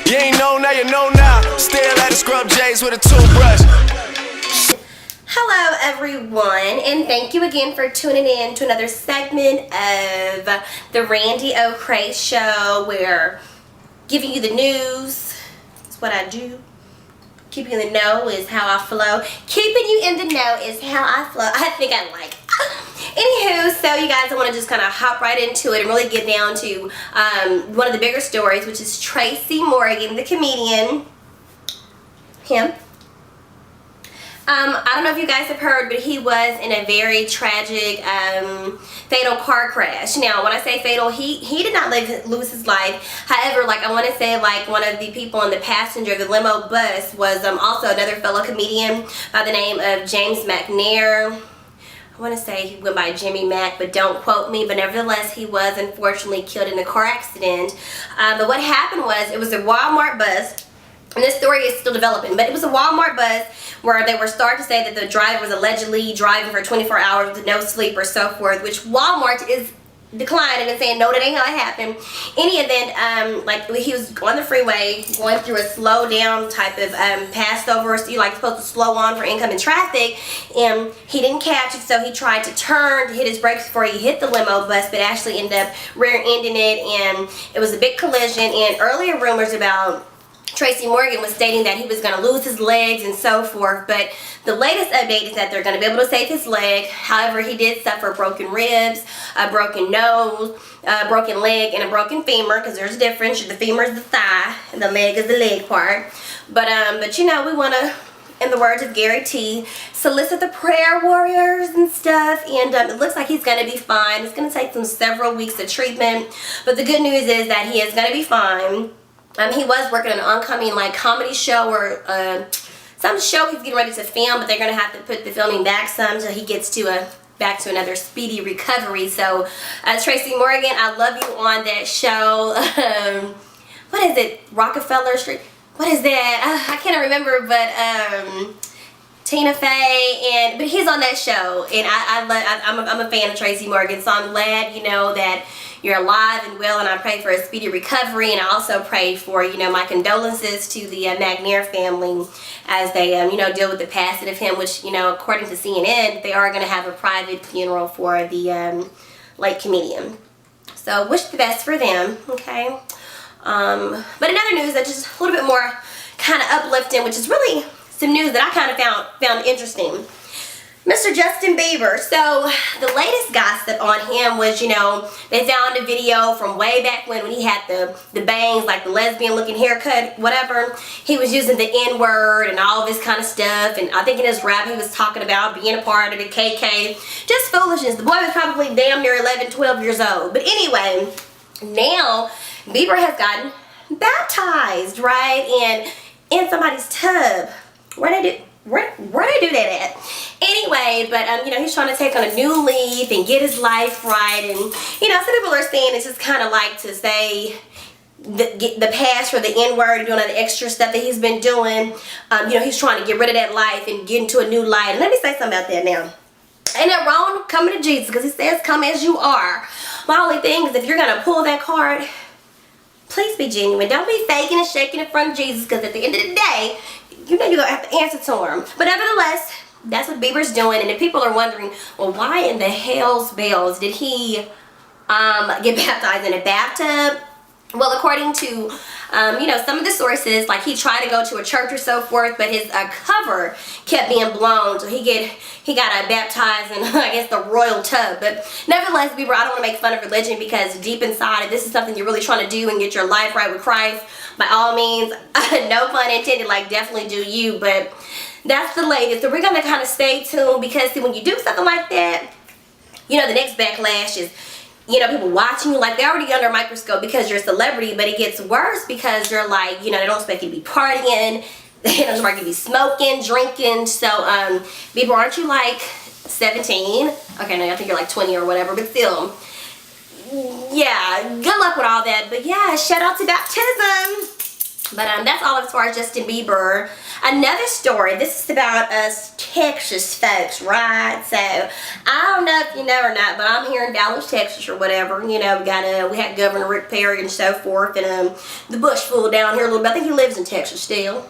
You ain't know now, you know now. Stare at the scrub J's with a toothbrush. Hello everyone, and thank you again for tuning in to another segment of the Randy O'Cray Show, where giving you the news is what I do. Keeping you in the know is how I flow. Keeping you in the know is how I flow. I think I like. Anywho, so you guys, I want to just kind of hop right into it and really get down to one of the bigger stories, which is Tracy Morgan, the comedian. Him. I don't know if you guys have heard, but he was in a very tragic, fatal car crash. Now, when I say fatal, he did not lose his life. However, like, I want to say, like, one of the people in the passenger of the limo bus was also another fellow comedian by the name of James McNair. I want to say he went by Jimmy Mack, but don't quote me. But nevertheless, he was unfortunately killed in a car accident. But what happened was, it was a Walmart bus. And this story is still developing, but it was a Walmart bus where they were starting to say that the driver was allegedly driving for 24 hours with no sleep or so forth, which Walmart is declining and saying, no, that ain't how it happened. Any event, like, he was on the freeway going through a slow down type of passover, so you're like supposed to slow on for incoming traffic, and he didn't catch it, so he tried to turn to hit his brakes before he hit the limo bus, but actually ended up rear-ending it, and it was a big collision. And earlier rumors about Tracy Morgan was stating that he was going to lose his legs and so forth, but the latest update is that they're going to be able to save his leg. However, he did suffer broken ribs, a broken nose, a broken leg, and a broken femur, because there's a difference. The femur is the thigh, and the leg is the leg part. But you know, we want to, in the words of Gary T, solicit the prayer warriors and stuff, and it looks like he's going to be fine. It's going to take several weeks of treatment, but the good news is that he is going to be fine. He was working on an oncoming, like, comedy show or some show he's getting ready to film, but they're going to have to put the filming back some until he gets to back to another speedy recovery. So, Tracy Morgan, I love you on that show. What is it? Rockefeller Street? What is that? I can't remember, but Tina Fey, but he's on that show, and I'm a fan of Tracy Morgan, so I'm glad, you know, that you're alive and well, and I pray for a speedy recovery, and I also pray for, you know, my condolences to the McNair family as they, you know, deal with the passing of him, which, you know, according to CNN, they are going to have a private funeral for the late comedian. So, wish the best for them, okay? But in other news that's just a little bit more kind of uplifting, which is really some news that I kind of found interesting. Mr. Justin Bieber. So the latest gossip on him was, you know, they found a video from way back when he had the bangs, like the lesbian looking haircut, whatever. He was using the N-word and all this kind of stuff, and I think in his rap he was talking about being a part of the KK. Just foolishness. The boy was probably damn near 11, 12 years old. But anyway, now Bieber has gotten baptized, right? And in somebody's tub. Where they do that at? Anyway, but you know, he's trying to take on a new leaf and get his life right, and you know, some people are saying it's just kind of like to say the past for the N-word and doing all the extra stuff that he's been doing. You know, he's trying to get rid of that life and get into a new life. And let me say something about that now. Ain't that wrong coming to Jesus, because he says come as you are. My only thing is, if you're gonna pull that card, please be genuine. Don't be faking and shaking in front of Jesus, because at the end of the day, you know you're going to have to answer to him. But nevertheless, that's what Bieber's doing. And if people are wondering, well, why in the hell's bells did he get baptized in a bathtub? Well, according to, you know, some of the sources, like, he tried to go to a church or so forth, but his cover kept being blown, so he got baptized in, I guess, the royal tub. But nevertheless, Bieber, I don't want to make fun of religion, because deep inside, if this is something you're really trying to do and get your life right with Christ, by all means, no pun intended, like, definitely do you. But that's the latest. So we're going to kind of stay tuned, because see, when you do something like that, you know, the next backlash is, you know, people watching you, like, they're already under a microscope because you're a celebrity, but it gets worse because you're like, you know, they don't expect you to be partying, they don't expect you to be smoking, drinking. So, Bieber, aren't you like 17? Okay, no, I think you're like 20 or whatever, but still, yeah, good luck with all that. But yeah, shout out to baptism. But that's all as far as Justin Bieber. Another story, this is about us Texas folks, right? So I don't know if you know or not, but I'm here in Dallas, Texas or whatever. You know, we had Governor Rick Perry and so forth, and the Bush fool down here a little bit. I think he lives in Texas still.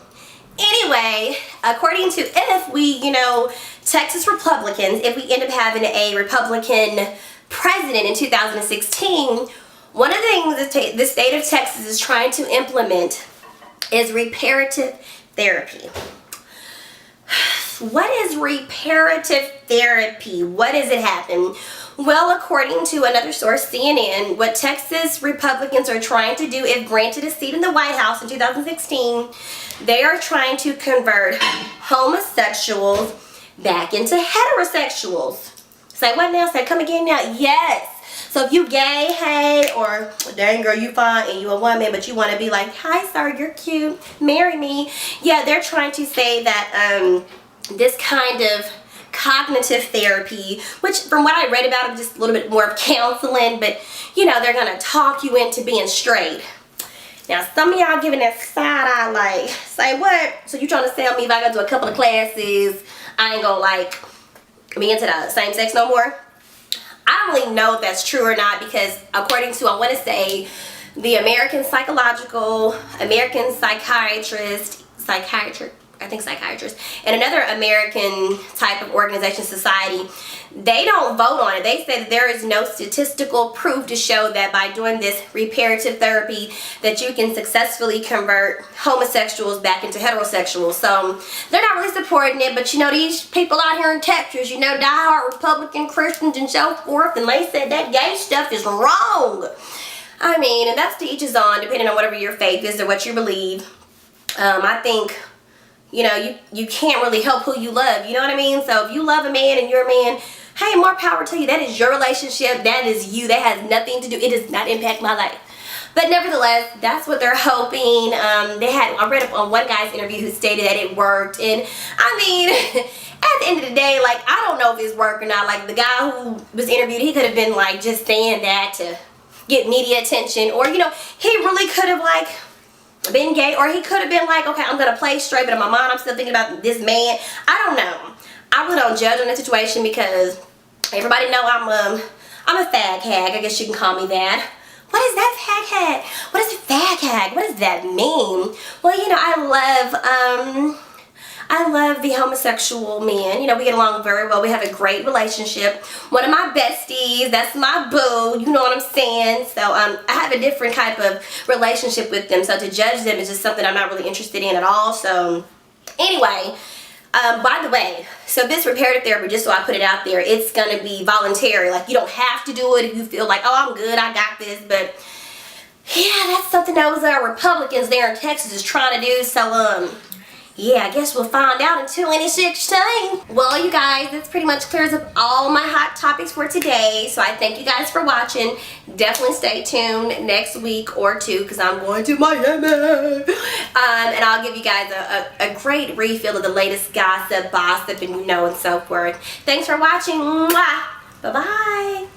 Anyway, according to if we, you know, Texas Republicans, if we end up having a Republican president in 2016, one of the things that the state of Texas is trying to implement is reparative therapy. What is reparative therapy? What does it happen? Well, according to another source, CNN, what Texas Republicans are trying to do, if granted a seat in the White House in 2016, they are trying to convert homosexuals back into heterosexuals. Say what now? Say come again now? Yes. So if you gay, hey, or dang girl, you fine and you a woman, but you want to be like, hi sir, you're cute, marry me. Yeah, they're trying to say that this kind of cognitive therapy, which from what I read about it, just a little bit more of counseling, but you know, they're gonna talk you into being straight. Now some of y'all giving that side eye like, say what? So you trying to tell me if I go to a couple of classes, I ain't gonna like be into the same sex no more? I don't really know if that's true or not, because according to, I want to say, the American psychiatrist, and another American type of organization, society, they don't vote on it. They say that there is no statistical proof to show that by doing this reparative therapy that you can successfully convert homosexuals back into heterosexuals. So they're not really supporting it, but you know, these people out here in Texas, you know, diehard Republican Christians and so forth, and they said that gay stuff is wrong. I mean, and that's to each his own, depending on whatever your faith is or what you believe. I think, you know, you can't really help who you love, you know what I mean? So if you love a man and you're a man, hey, more power to you. That is your relationship. That is you. That has nothing to do. It does not impact my life. But nevertheless, that's what they're hoping. I read up on one guy's interview who stated that it worked. And I mean, at the end of the day, like, I don't know if it's worked or not. Like, the guy who was interviewed, he could have been like just saying that to get media attention. Or, you know, he really could have like been gay, or he could have been like, okay, I'm gonna play straight, but in my mind I'm still thinking about this man. I don't know. I really don't judge on the situation, because everybody know I'm a FAG HAG. I guess you can call me that. What is that FAG HAG? What is a FAG HAG? What does that mean? Well, you know, I love the homosexual men. You know, we get along very well. We have a great relationship. One of my besties, that's my boo. You know what I'm saying? So I have a different type of relationship with them. So to judge them is just something I'm not really interested in at all. So anyway, by the way, so this reparative therapy, just so I put it out there, it's going to be voluntary. Like, you don't have to do it if you feel like, oh, I'm good, I got this. But yeah, that's something those Republicans there in Texas is trying to do. So yeah, I guess we'll find out in 2016. Well, you guys, this pretty much clears up all my hot topics for today. So I thank you guys for watching. Definitely stay tuned next week or two, because I'm going to Miami. And I'll give you guys a great refill of the latest gossip, and you know, and so forth. Thanks for watching. Bye-bye.